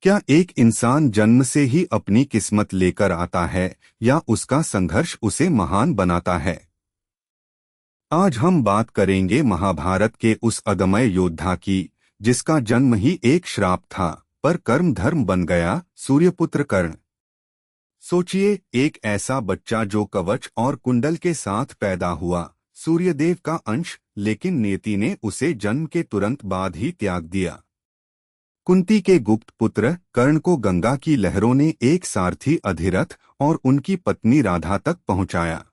क्या एक इंसान जन्म से ही अपनी किस्मत लेकर आता है या उसका संघर्ष उसे महान बनाता है? आज हम बात करेंगे महाभारत के उस अदम्य योद्धा की जिसका जन्म ही एक श्राप था पर कर्म धर्म बन गया, सूर्यपुत्र कर्ण। सोचिए, एक ऐसा बच्चा जो कवच और कुंडल के साथ पैदा हुआ, सूर्यदेव का अंश, लेकिन नियति ने उसे जन्म के तुरंत बाद ही त्याग दिया। कुंती के गुप्त पुत्र कर्ण को गंगा की लहरों ने एक सारथी अधिरथ और उनकी पत्नी राधा तक पहुंचाया।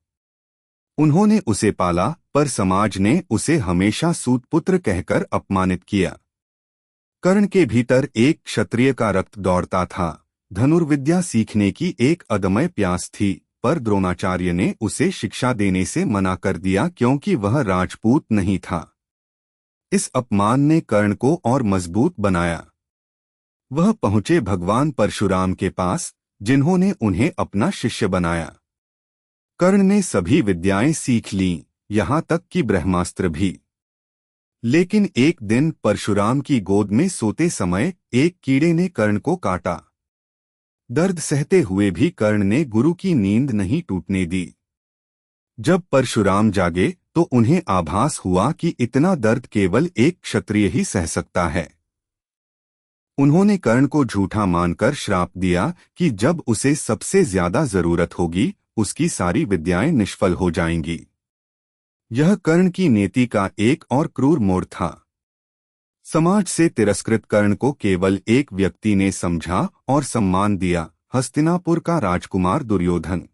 उन्होंने उसे पाला, पर समाज ने उसे हमेशा सूतपुत्र कहकर अपमानित किया। कर्ण के भीतर एक क्षत्रिय का रक्त दौड़ता था, धनुर्विद्या सीखने की एक अदम्य प्यास थी, पर द्रोणाचार्य ने उसे शिक्षा देने से मना कर दिया क्योंकि वह राजपूत नहीं था। इस अपमान ने कर्ण को और मजबूत बनाया। वह पहुंचे भगवान परशुराम के पास, जिन्होंने उन्हें अपना शिष्य बनाया। कर्ण ने सभी विद्याएं सीख लीं, यहाँ तक कि ब्रह्मास्त्र भी। लेकिन एक दिन परशुराम की गोद में सोते समय एक कीड़े ने कर्ण को काटा। दर्द सहते हुए भी कर्ण ने गुरु की नींद नहीं टूटने दी। जब परशुराम जागे तो उन्हें आभास हुआ कि इतना दर्द केवल एक क्षत्रिय ही सह सकता है। उन्होंने कर्ण को झूठा मानकर श्राप दिया कि जब उसे सबसे ज्यादा जरूरत होगी उसकी सारी विद्याएं निष्फल हो जाएंगी। यह कर्ण की नीति का एक और क्रूर मोड़ था। समाज से तिरस्कृत कर्ण को केवल एक व्यक्ति ने समझा और सम्मान दिया, हस्तिनापुर का राजकुमार दुर्योधन।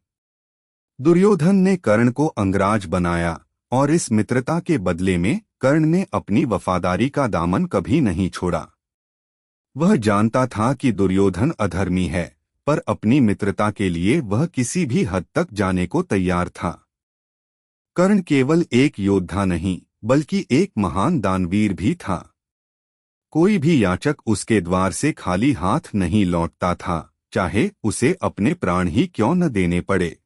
दुर्योधन ने कर्ण को अंगराज बनाया और इस मित्रता के बदले में कर्ण ने अपनी वफादारी का दामन कभी नहीं छोड़ा। वह जानता था कि दुर्योधन अधर्मी है, पर अपनी मित्रता के लिए वह किसी भी हद तक जाने को तैयार था। कर्ण केवल एक योद्धा नहीं, बल्कि एक महान दानवीर भी था। कोई भी याचक उसके द्वार से खाली हाथ नहीं लौटता था, चाहे उसे अपने प्राण ही क्यों न देने पड़े।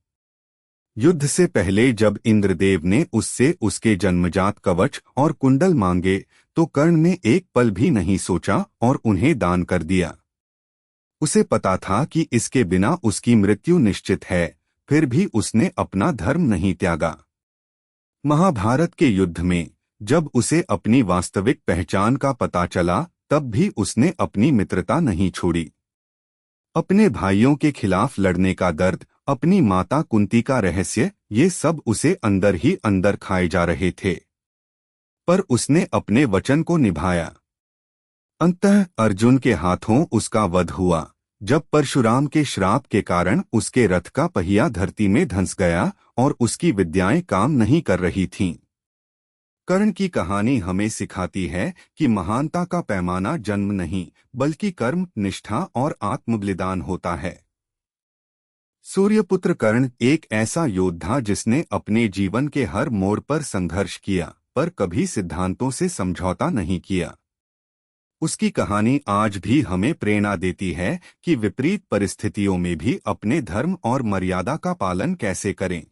युद्ध से पहले जब इंद्रदेव ने उससे उसके जन्मजात कवच और कुंडल मांगे तो कर्ण ने एक पल भी नहीं सोचा और उन्हें दान कर दिया। उसे पता था कि इसके बिना उसकी मृत्यु निश्चित है, फिर भी उसने अपना धर्म नहीं त्यागा। महाभारत के युद्ध में जब उसे अपनी वास्तविक पहचान का पता चला, तब भी उसने अपनी मित्रता नहीं छोड़ी। अपने भाइयों के खिलाफ लड़ने का दर्द, अपनी माता कुंती का रहस्य, ये सब उसे अंदर ही अंदर खाए जा रहे थे। पर उसने अपने वचन को निभाया। अंततः अर्जुन के हाथों उसका वध हुआ, जब परशुराम के श्राप के कारण उसके रथ का पहिया धरती में धंस गया और उसकी विद्याएं काम नहीं कर रही थीं। कर्ण की कहानी हमें सिखाती है कि महानता का पैमाना जन्म नहीं, बल्कि कर्म, निष्ठा और आत्मबलिदान होता है। सूर्यपुत्र कर्ण एक ऐसा योद्धा जिसने अपने जीवन के हर मोड़ पर संघर्ष किया, पर कभी सिद्धांतों से समझौता नहीं किया। उसकी कहानी आज भी हमें प्रेरणा देती है कि विपरीत परिस्थितियों में भी अपने धर्म और मर्यादा का पालन कैसे करें।